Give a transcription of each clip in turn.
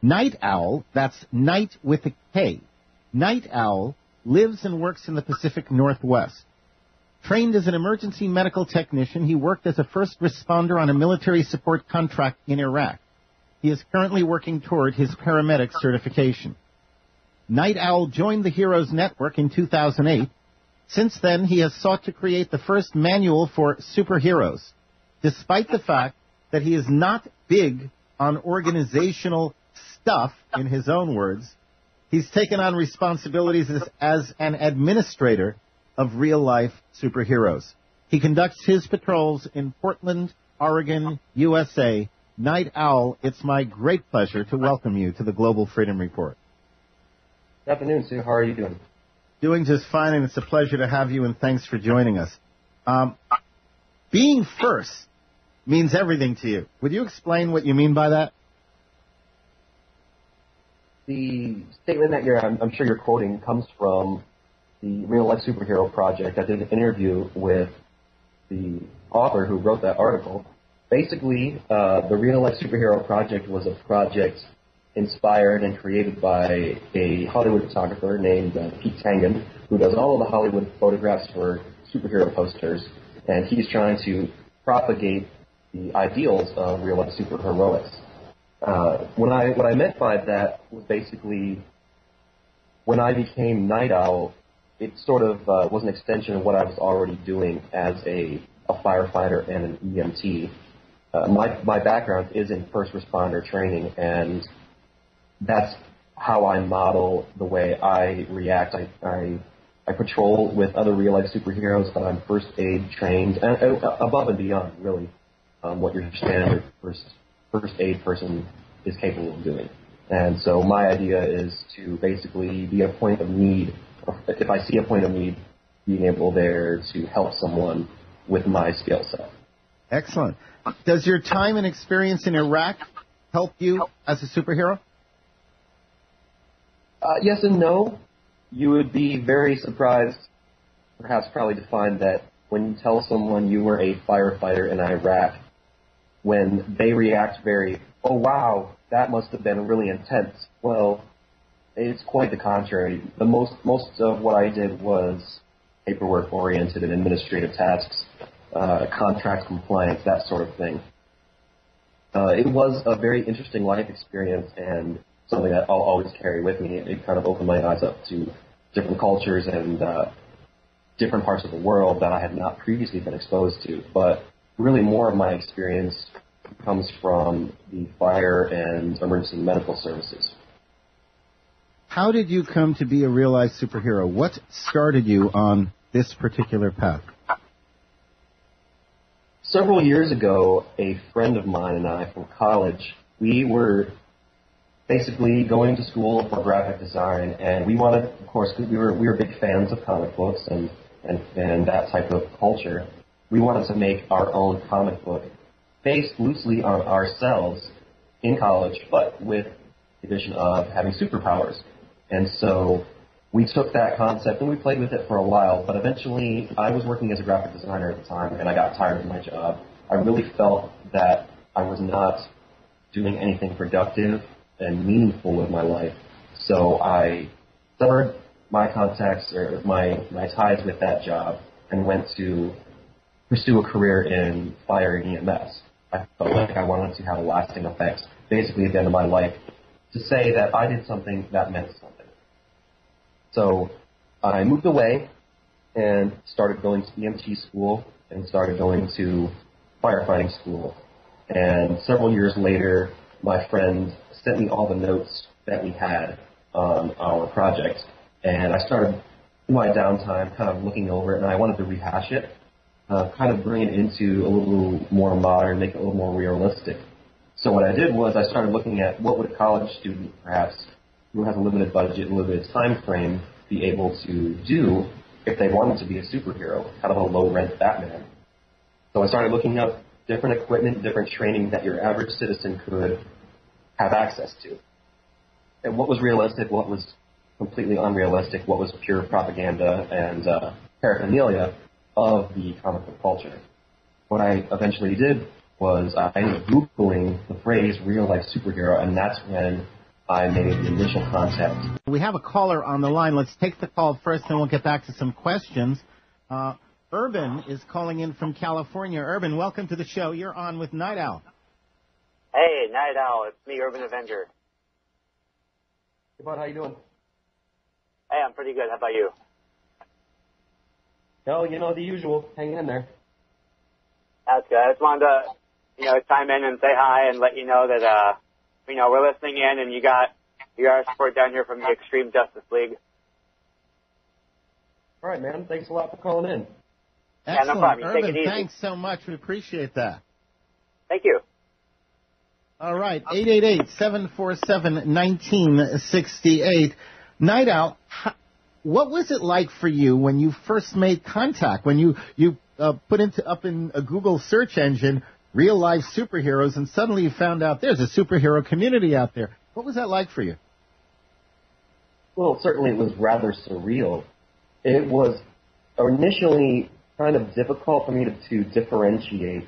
Night Owl, that's night with a K. Night Owl lives and works in the Pacific Northwest. Trained as an emergency medical technician, he worked as a first responder on a military support contract in Iraq. He is currently working toward his paramedic certification. Night Owl joined the Heroes Network in 2008. Since then, he has sought to create the first manual for superheroes, despite the fact that he is not big on organizational stuff, in his own words. He's taken on responsibilities as an administrator of real-life superheroes. He conducts his patrols in Portland, Oregon, USA. Night Owl, it's my great pleasure to welcome you to the Global Freedom Report. Good afternoon, Sue. How are you doing? Doing just fine, and it's a pleasure to have you, and thanks for joining us. Being first means everything to you. Would you explain what you mean by that? The statement that I'm sure you're quoting comes from the Real Life Superhero Project. I did an interview with the author who wrote that article. Basically, the Real Life Superhero Project was a project inspired and created by a Hollywood photographer named Pete Tangen, who does all of the Hollywood photographs for superhero posters, and he's trying to propagate the ideals of real-life superheroics. What I meant by that was basically when I became Night Owl, it sort of was an extension of what I was already doing as a firefighter and an EMT. My background is in first responder training, and that's how I model the way I react. I patrol with other real-life superheroes, but I'm first aid trained, and above and beyond, really, what your standard first aid person is capable of doing. And so my idea is to basically be a point of need, if I see a point of need, being able there to help someone with my skill set. Excellent. Does your time and experience in Iraq help you as a superhero? Yes and no. You would be very surprised, perhaps probably to find that when you tell someone you were a firefighter in Iraq, when they react very, oh wow, that must have been really intense. Well, it's quite the contrary. The most of what I did was paperwork oriented and administrative tasks, contract compliance, that sort of thing. It was a very interesting life experience and something that I'll always carry with me. It kind of opened my eyes up to different cultures and different parts of the world that I had not previously been exposed to. But really more of my experience comes from the fire and emergency medical services. How did you come to be a real-life superhero? What started you on this particular path? Several years ago, a friend of mine and I from college, we were basically going to school for graphic design, and we wanted, of course, because we were big fans of comic books and that type of culture, we wanted to make our own comic book based loosely on ourselves in college, but with the addition of having superpowers. And so we took that concept and we played with it for a while, but eventually I was working as a graphic designer at the time, and I got tired of my job. I really felt that I was not doing anything productive and meaningful with my life. So I severed my contacts or my ties with that job and went to pursue a career in fire and EMS. I felt like I wanted to have a lasting effect, basically at the end of my life, to say that I did something that meant something. So I moved away and started going to EMT school and started going to firefighting school. And several years later, my friend sent me all the notes that we had on our project. And I started, in my downtime, kind of looking over it, and I wanted to rehash it, kind of bring it into a little more modern, make it a little more realistic. So what I did was I started looking at what would a college student, perhaps, who has a limited budget, a limited time frame, be able to do if they wanted to be a superhero, kind of a low-rent Batman. So I started looking up different equipment, different training that your average citizen could have access to. And what was realistic, what was completely unrealistic, what was pure propaganda and paraphernalia of the comic book culture. What I eventually did was I ended up Googling the phrase real-life superhero, and that's when I made the initial contact. We have a caller on the line. Let's take the call first, and we'll get back to some questions. Urban is calling in from California. Urban, welcome to the show. You're on with Night Owl. Hey, Night Owl. It's me, Urban Avenger. Hey, bud, how you doing? Hey, I'm pretty good. How about you? Oh, you know, the usual. Hanging in there. That's good. I just wanted to, chime in and say hi and let you know that, we're listening in and you got our support down here from the Extreme Justice League. All right, man. Thanks a lot for calling in. Excellent. Yeah, no problem. You Urban, take it easy. thanks so much. We appreciate that. Thank you. All right, 888-747-1968. Night Owl, what was it like for you when you first made contact, when you put up in a Google search engine real-life superheroes, and suddenly you found out there's a superhero community out there? What was that like for you? Well, certainly it was rather surreal. It was initially kind of difficult for me to differentiate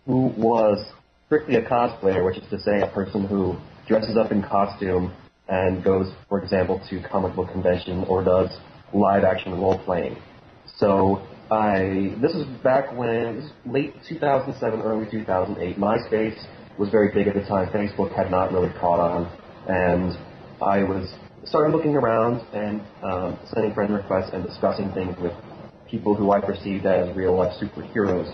who was strictly a cosplayer, which is to say a person who dresses up in costume and goes, for example, to comic book convention or does live-action role-playing. So this was back when, it was late 2007, early 2008. MySpace was very big at the time. Facebook had not really caught on. And I started looking around and sending friend requests and discussing things with people who I perceived as real-life superheroes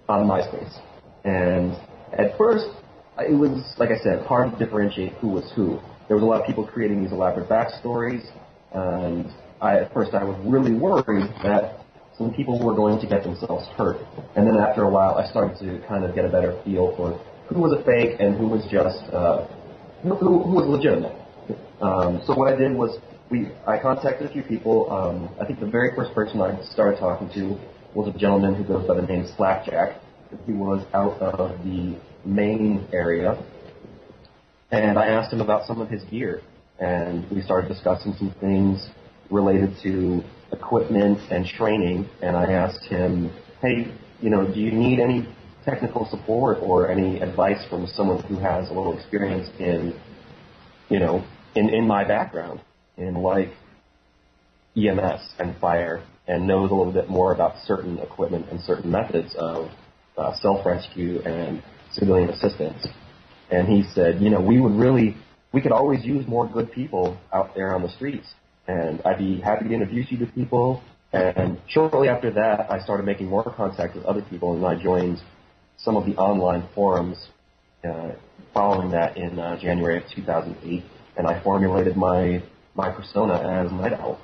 on MySpace. And at first, it was, like I said, hard to differentiate who was who. There was a lot of people creating these elaborate backstories, and at first I was really worried that some people were going to get themselves hurt. And then after a while, I started to kind of get a better feel for who was a fake and who was just, who was legitimate. So what I did was, I contacted a few people. I think the very first person I started talking to was a gentleman who goes by the name Slapjack. He was out of the Maine area, and I asked him about some of his gear, and we started discussing some things related to equipment and training, and I asked him, hey, do you need any technical support or any advice from someone who has a little experience in my background, in like EMS and fire, and knows a little bit more about certain equipment and certain methods of self-rescue and civilian assistance. And he said, we could always use more good people out there on the streets, and I'd be happy to introduce you to people. And shortly after that, I started making more contact with other people, and I joined some of the online forums following that in January of 2008, and I formulated my persona as Night Owl.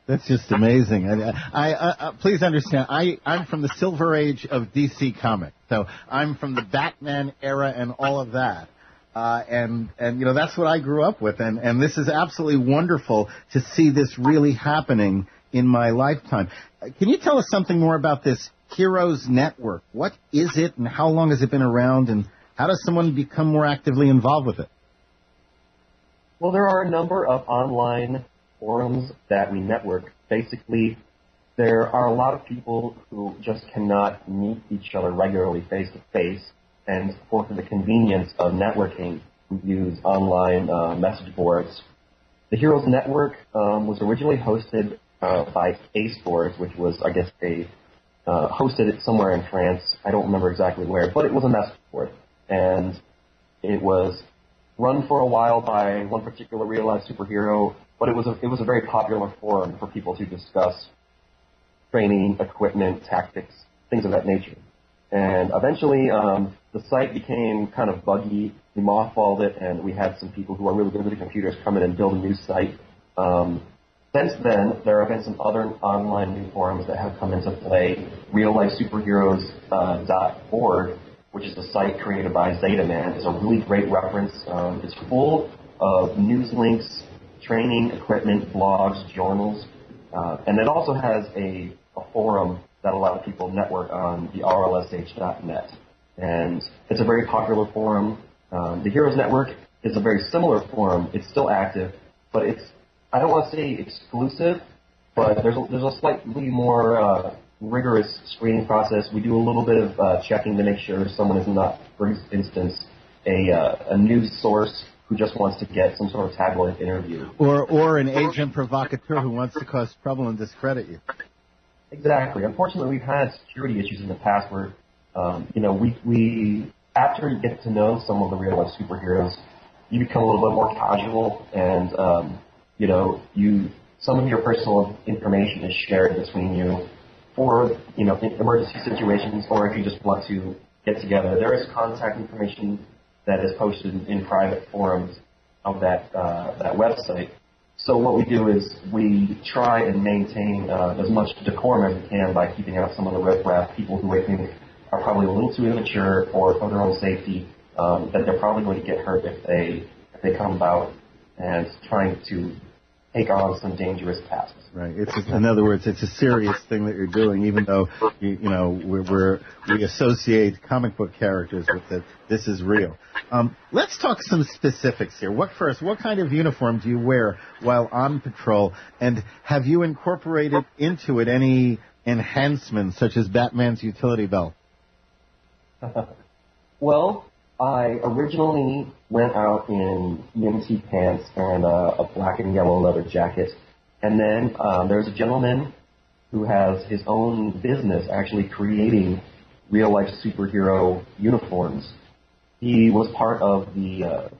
That's just amazing. I please understand, I'm from the Silver Age of DC Comics, so I'm from the Batman era and all of that. And that's what I grew up with, and this is absolutely wonderful to see this really happening in my lifetime. Can you tell us something more about this Heroes Network? What is it, and how long has it been around, and how does someone become more actively involved with it? Well, there are a number of online forums that we network. Basically, there are a lot of people who just cannot meet each other regularly face-to-face, and for the convenience of networking, we use online message boards. The Heroes Network was originally hosted by Ace Boards, which was, I guess, hosted it somewhere in France. I don't remember exactly where, but it was a message board. And it was run for a while by one particular real-life superhero, but it was a very popular forum for people to discuss training, equipment, tactics, things of that nature. And eventually, the site became kind of buggy. We mothballed it, and we had some people who are really good with the computers come in and build a new site. Since then, there have been some other online new forums that have come into play. RealLifeSuperheroes.org, which is a site created by Zetaman, is a really great reference. It's full of news links, training, equipment, blogs, journals, and it also has a forum that allows people to network on the RLSH.net. And it's a very popular forum. The Heroes Network is a very similar forum. It's still active, but I don't want to say exclusive, but there's a slightly more rigorous screening process. We do a little bit of checking to make sure someone is not, for instance, a news source who just wants to get some sort of tabloid interview. Or an agent provocateur who wants to cause trouble and discredit you. Exactly. Unfortunately, we've had security issues in the past where, we after you get to know some of the real life superheroes, you become a little bit more casual, and some of your personal information is shared between you for emergency situations, or if you just want to get together. There is contact information that is posted in private forums of that website. So what we do is we try and maintain as much decorum as we can by keeping out some of the riffraff, people who we think are probably a little too immature or for their own safety, that they're probably going to get hurt if they come about, and trying to take on some dangerous tasks. Right. In other words, it's a serious thing that you're doing, even though we associate comic book characters with it. This is real. Let's talk some specifics here. What kind of uniform do you wear while on patrol, and have you incorporated into it any enhancements such as Batman's utility belt? Well, I originally went out in EMT pants and a black and yellow leather jacket. And then there's a gentleman who has his own business actually creating real-life superhero uniforms. He was part of the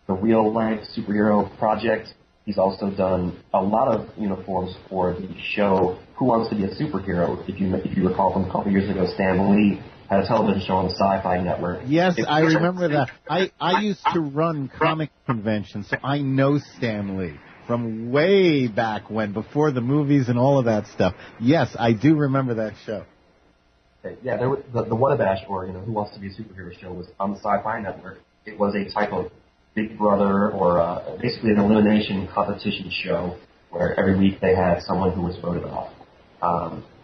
real-life superhero project. He's also done a lot of uniforms for the show Who Wants to Be a Superhero. If you recall from a couple years ago, Stan Lee had a television show on the Sci-Fi Network. Yes, I remember that. I used to run comic conventions, so I know Stan Lee from way back when, before the movies and all of that stuff. Yes, I do remember that show. Okay, yeah, there was the Whatabash, or Who Wants to Be a Superhero show, was on the Sci-Fi Network. It was a type of Big Brother, or basically an elimination competition show where every week they had someone who was voted off.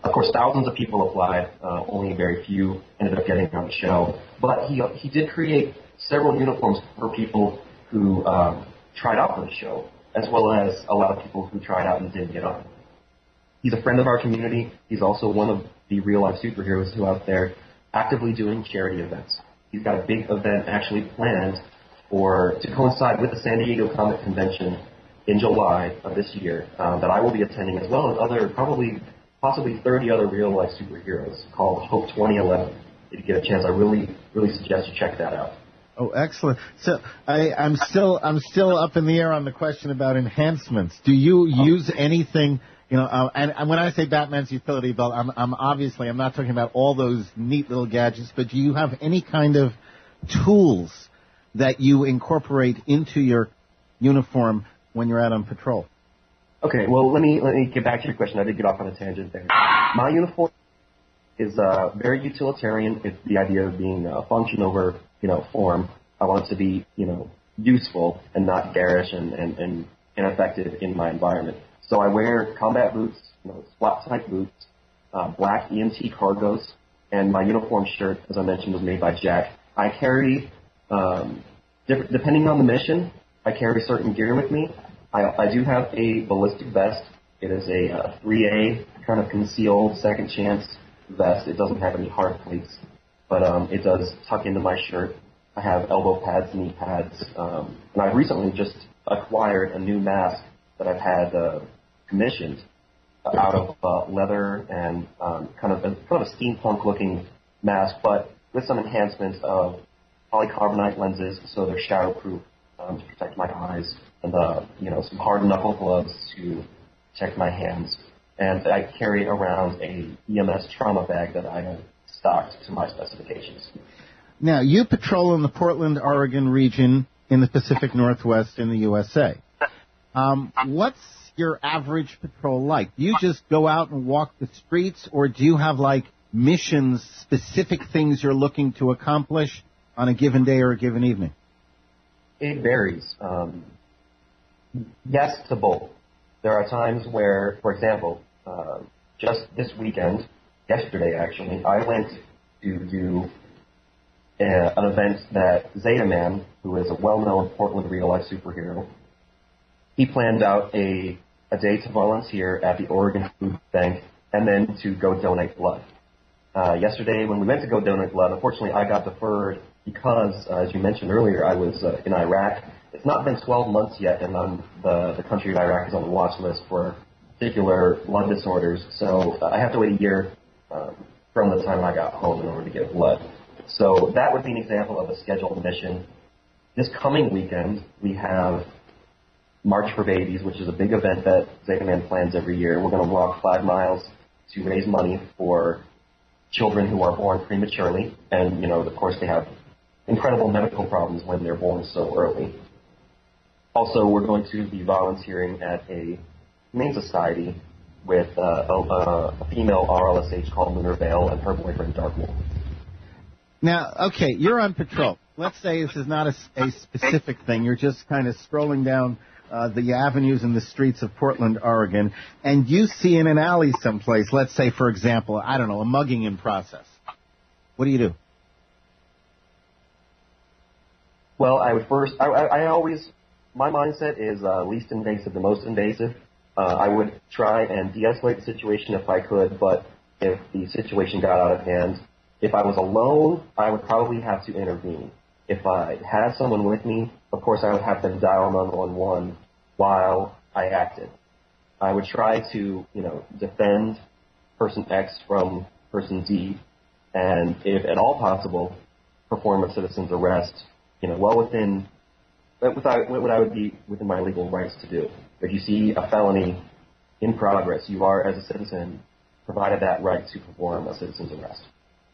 Of course, thousands of people applied. Only very few ended up getting on the show. But he did create several uniforms for people who tried out for the show, as well as a lot of people who tried out and didn't get on. He's a friend of our community. He's also one of the real-life superheroes who are out there actively doing charity events. He's got a big event actually planned to coincide with the San Diego Comic Convention in July of this year that I will be attending, as well as possibly 30 other real-life superheroes, called Hope 2011. If you get a chance, I really suggest you check that out. Oh, excellent. So I'm still up in the air on the question about enhancements. Do you use anything, and when I say Batman's utility belt, I'm not talking about all those neat little gadgets, but do you have any kind of tools that you incorporate into your uniform when you're out on patrol? Okay, well, let me get back to your question. I did get off on a tangent there. My uniform is very utilitarian. It's the idea of being function over, form. I want it to be, useful and not garish and ineffective in my environment. So I wear combat boots, SWAT-type boots, black EMT cargos, and my uniform shirt, as I mentioned, was made by Jack. I carry, depending on the mission, I carry certain gear with me. I do have a ballistic vest. It is a 3A kind of concealed second chance vest. It doesn't have any hard plates, but it does tuck into my shirt. I have elbow pads, knee pads, and I've recently just acquired a new mask that I've had commissioned out of leather and kind of a steampunk-looking mask, but with some enhancements of polycarbonate lenses, so they're shadow-proof to protect my eyes, and some hard knuckle gloves to protect my hands. And I carry around a EMS trauma bag that I have stocked to my specifications. Now, you patrol in the Portland, Oregon region in the Pacific Northwest in the USA. What's your average patrol like? Do you just go out and walk the streets, or do you have, missions, specific things you're looking to accomplish on a given day or a given evening? It varies. Yes to both. There are times where, for example, just this weekend, yesterday actually, I went to do an event that Zeta Man, who is a well-known Portland real-life superhero, he planned out a day to volunteer at the Oregon Food Bank and then to go donate blood. Yesterday, when we went to go donate blood, unfortunately, I got deferred because, as you mentioned earlier, I was in Iraq. It it's not been 12 months yet, and the country of Iraq is on the watch list for particular blood disorders. So I have to wait a year from the time I got home in order to get blood. So that would be an example of a scheduled mission. This coming weekend, we have March for Babies, which is a big event that Zeta Man plans every year. We're going to walk 5 miles to raise money for children who are born prematurely. And, you know, of course, they have incredible medical problems when they're born so early. Also, we're going to be volunteering at a humane society with a female RLSH called Lunar Veil and her boyfriend Dark Wolf. Now, okay, you're on patrol. Let's say this is not a specific thing. You're just kind of scrolling down the avenues and the streets of Portland, Oregon, and you see in an alley someplace, let's say, for example, I don't know, a mugging in process. What do you do? Well, I always, my mindset is least invasive to most invasive. I would try and de-escalate the situation if I could, but if the situation got out of hand, if I was alone, I would probably have to intervene. If I had someone with me, of course I would have them dial 911 while I acted. I would try to, defend person X from person Z, and if at all possible, perform a citizen's arrest, well within what I would be within my legal rights to do. If you see a felony in progress, you are, as a citizen, provided that right to perform a citizen's arrest.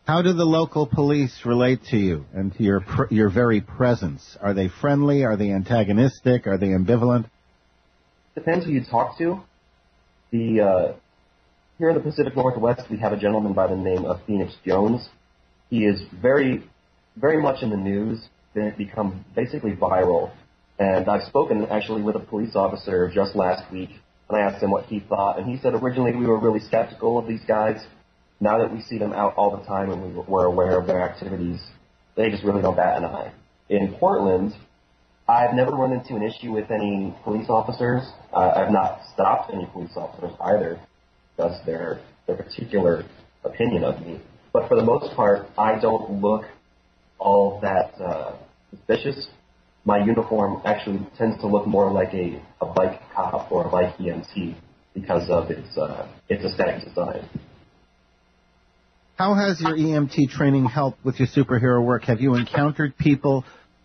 How do the local police relate to you and to your very presence? Are they friendly? Are they antagonistic? Are they ambivalent? Depends who you talk to. Here in the Pacific Northwest, we have a gentleman by the name of Phoenix Jones. He is very, very much in the news. Then become basically viral. And I've spoken actually with a police officer just last week, and I asked him what he thought, and he said originally we were really skeptical of these guys. Now that we see them out all the time and we're aware of their activities, they just really don't bat an eye. In Portland, I've never run into an issue with any police officers. I've not stopped any police officers either, because their particular opinion of me. But for the most part, I don't look all that suspicious. My uniform actually tends to look more like a bike cop or a bike EMT because of its aesthetic design. How has your EMT training helped with your superhero work? Have you encountered people,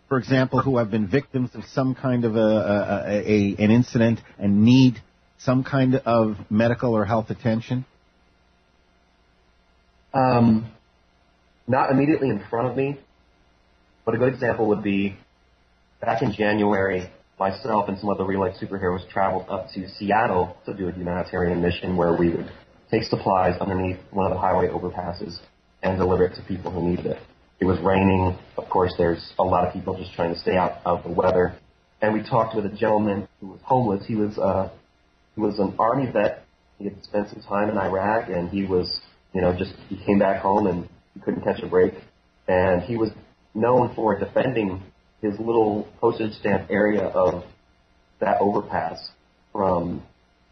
for example, who have been victims of some kind of an incident and need some kind of medical or health attention? Not immediately in front of me, but a good example would be back in January, myself and some other real-life superheroes traveled up to Seattle to do a humanitarian mission where we would take supplies underneath one of the highway overpasses and deliver it to people who needed it. It was raining. Of course, there's a lot of people just trying to stay out of the weather. And we talked with a gentleman who was homeless. He was an Army vet. He had spent some time in Iraq, and he was, he came back home and he couldn't catch a break. And he was known for defending his little postage stamp area of that overpass from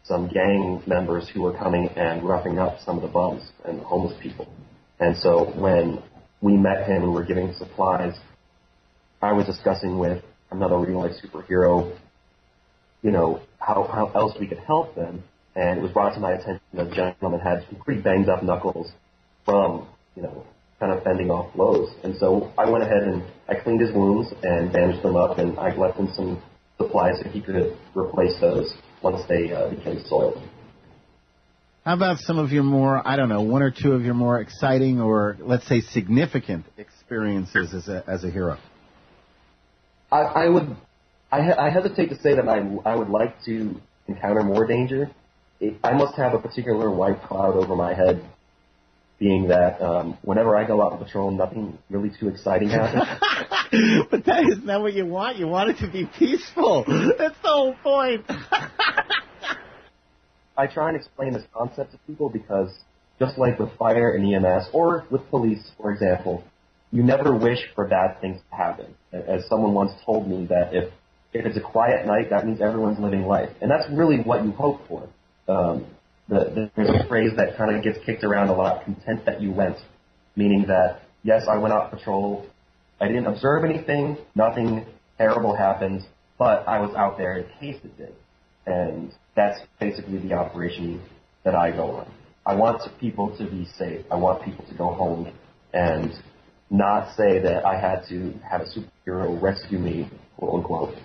some gang members who were coming and roughing up some of the bums and the homeless people. And so when we met him and were giving supplies, I was discussing with another real-life superhero, how else we could help them. And it was brought to my attention that the gentleman had some pretty banged-up knuckles from, kind of fending off blows. And so I went ahead and I cleaned his wounds and bandaged them up, and I left him some supplies so he could replace those once they became soiled. How about some of your more, one or two of your more exciting or, let's say, significant experiences as a hero? I hesitate to say that I would like to encounter more danger. I must have a particular white cloud over my head, being that whenever I go out on patrol, nothing really too exciting happens. But that is not what you want. You want it to be peaceful. That's the whole point. I try and explain this concept to people because just like with fire and EMS, or with police, for example, you never wish for bad things to happen. As someone once told me that if it's a quiet night, that means everyone's living life. And that's really what you hope for. There's a phrase that kind of gets kicked around a lot, content that you went, meaning that, yes, I went out patrol, I didn't observe anything, nothing terrible happened, but I was out there in case it did. And that's basically the operation that I go on. I want people to be safe. I want people to go home and not say that I had to have a superhero rescue me, quote unquote,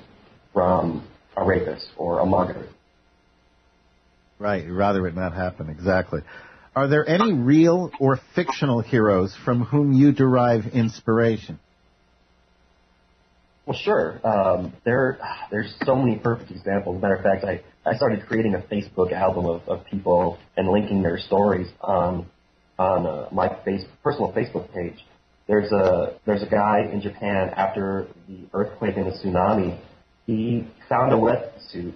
from a rapist or a mugger. Right. You'd rather it not happen. Exactly. Are there any real or fictional heroes from whom you derive inspiration? Well, sure. There's so many perfect examples. As a matter of fact, I started creating a Facebook album of people and linking their stories on my personal Facebook page. There's a guy in Japan after the earthquake and the tsunami. He found a wetsuit,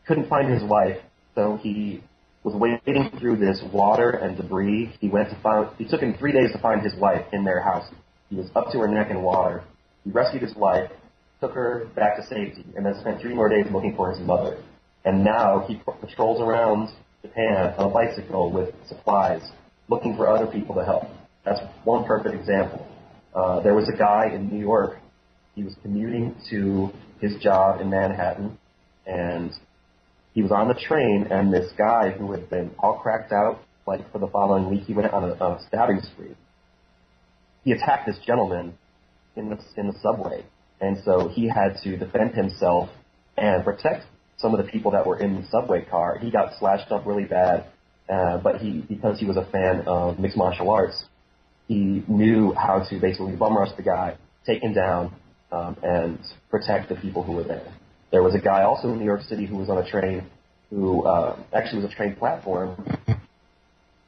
couldn't find his wife, so he was wading through this water and debris. It took him 3 days to find his wife in their house. He was up to her neck in water. He rescued his wife, took her back to safety, and then spent 3 more days looking for his mother. And now he patrols around Japan on a bicycle with supplies, looking for other people to help. That's one perfect example. There was a guy in New York. He was commuting to his job in Manhattan, and he was on the train, and this guy who had been all cracked out, like for the following week, he went on a stabbing spree. He attacked this gentleman in the subway, and so he had to defend himself and protect some of the people that were in the subway car. He got slashed up really bad, but because he was a fan of mixed martial arts, he knew how to basically bum rush the guy, take him down, and protect the people who were there. There was a guy also in New York City who was on a train who actually was a train platform.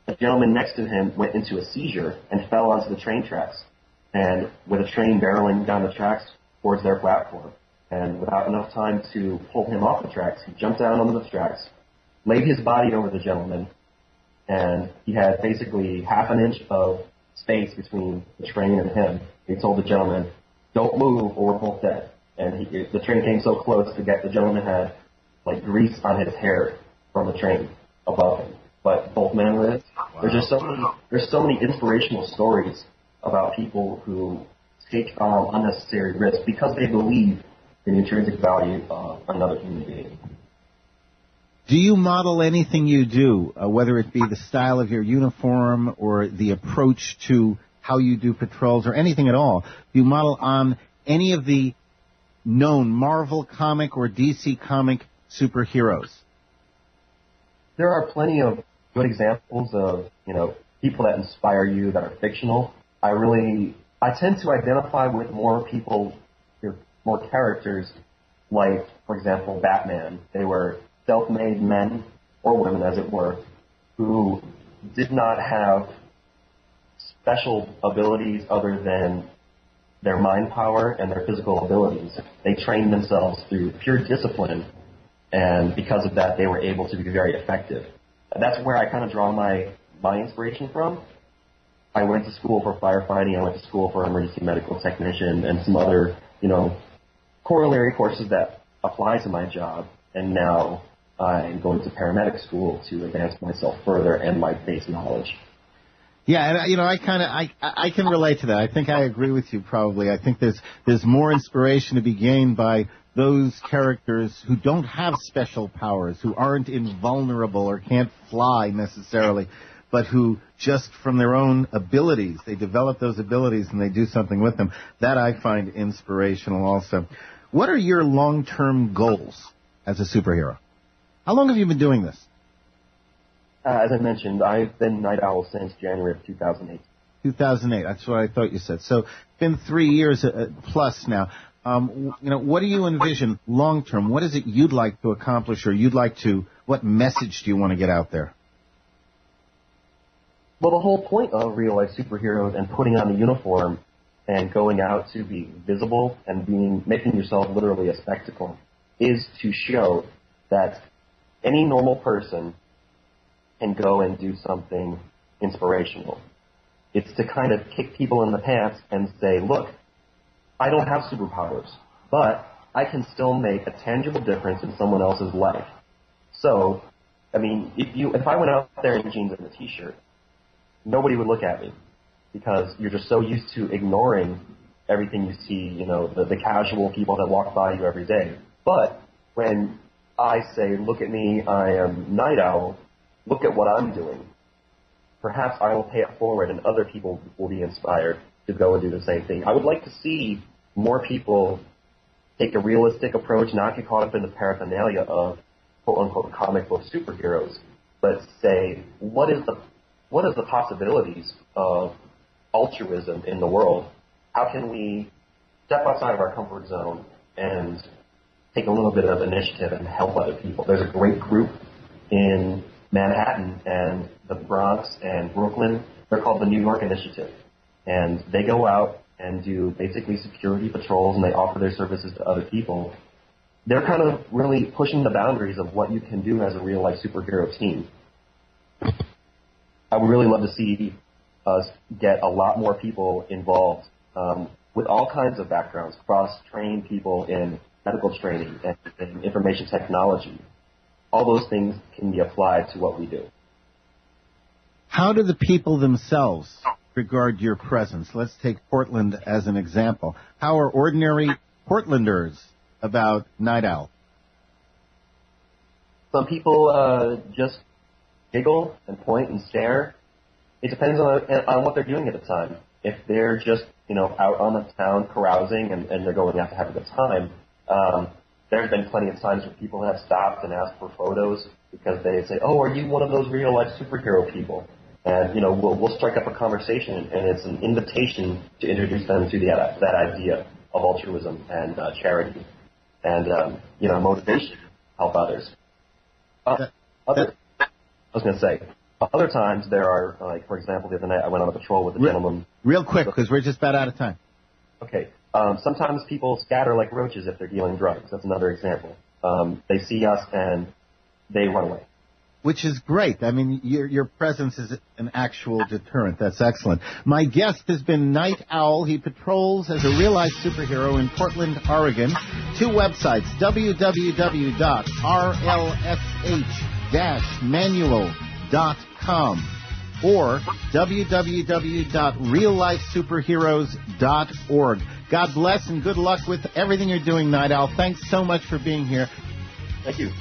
The gentleman next to him went into a seizure and fell onto the train tracks, and with a train barreling down the tracks towards their platform. And without enough time to pull him off the tracks, he jumped down onto the tracks, laid his body over the gentleman, and he had basically half an inch of space between the train and him. He told the gentleman, "Don't move or we're both dead." And the train came so close to the gentleman had like grease on his hair from the train above him. But both men lived. Wow. There's so many inspirational stories about people who take on unnecessary risks because they believe in the intrinsic value of another human being. Do you model anything you do, whether it be the style of your uniform or the approach to how you do patrols or anything at all? Do you model on any of the known Marvel comic or DC comic superheroes? There are plenty of good examples of, people that inspire you that are fictional. I tend to identify with more people, more characters, like, for example, Batman. They were self-made men, or women as it were, who did not have special abilities other than their mind power and their physical abilities. They trained themselves through pure discipline, and because of that, they were able to be very effective. That's where I kind of draw my inspiration from. I went to school for firefighting, I went to school for emergency medical technician, and some other, corollary courses that apply to my job, and now I'm going to paramedic school to advance myself further and my base knowledge. Yeah, and I can relate to that. I think I agree with you probably. I think there's more inspiration to be gained by those characters who don't have special powers, who aren't invulnerable or can't fly necessarily, but who just from their own abilities, they develop those abilities and they do something with them. That I find inspirational also. What are your long-term goals as a superhero? How long have you been doing this? As I mentioned, I've been Night Owl since January of 2008. 2008, that's what I thought you said. So it's been 3 years plus now. What do you envision long term? What is it you'd like to accomplish, or what message do you want to get out there? Well, the whole point of real-life superheroes and putting on the uniform and going out to be visible and making yourself literally a spectacle is to show that any normal person can go and do something inspirational. It's to kind of kick people in the pants and say, look, I don't have superpowers, but I can still make a tangible difference in someone else's life. So, if I went out there in jeans and a t-shirt, nobody would look at me because you're just so used to ignoring everything you see, the casual people that walk by you every day. But when I say, look at me, I am Night Owl, look at what I'm doing, perhaps I will pay it forward and other people will be inspired to go and do the same thing. I would like to see more people take a realistic approach, not get caught up in the paraphernalia of quote-unquote comic book superheroes, but say, what is the possibilities of altruism in the world? How can we step outside of our comfort zone and take a little bit of initiative and help other people? There's a great group in Manhattan and the Bronx and Brooklyn. They're called the New York Initiative. And they go out and do basically security patrols, and they offer their services to other people. They're kind of really pushing the boundaries of what you can do as a real-life superhero team. I would really love to see us get a lot more people involved with all kinds of backgrounds, cross-trained people in medical training and in information technology. All those things can be applied to what we do. How do the people themselves regard your presence? Let's take Portland as an example. How are ordinary Portlanders about Night Owl? Some people just giggle and point and stare. It depends on what they're doing at the time. If they're just, out on the town carousing and they're going out to have a good time, there's been plenty of times where people have stopped and asked for photos because they say, oh, are you one of those real-life superhero people? And, we'll strike up a conversation, and it's an invitation to introduce them to that idea of altruism and charity and, motivation to help others. Other times there are, like, for example, the other night I went on a patrol with a gentleman. Real quick, because we're just about out of time. Okay. Sometimes people scatter like roaches if they're dealing drugs. That's another example. They see us and they run away. Which is great. I mean, your presence is an actual deterrent. That's excellent. My guest has been Night Owl. He patrols as a real-life superhero in Portland, Oregon. 2 websites, www.rlsh-manual.com or www.reallifesuperheroes.org. God bless and good luck with everything you're doing, Night Owl. Thanks so much for being here. Thank you.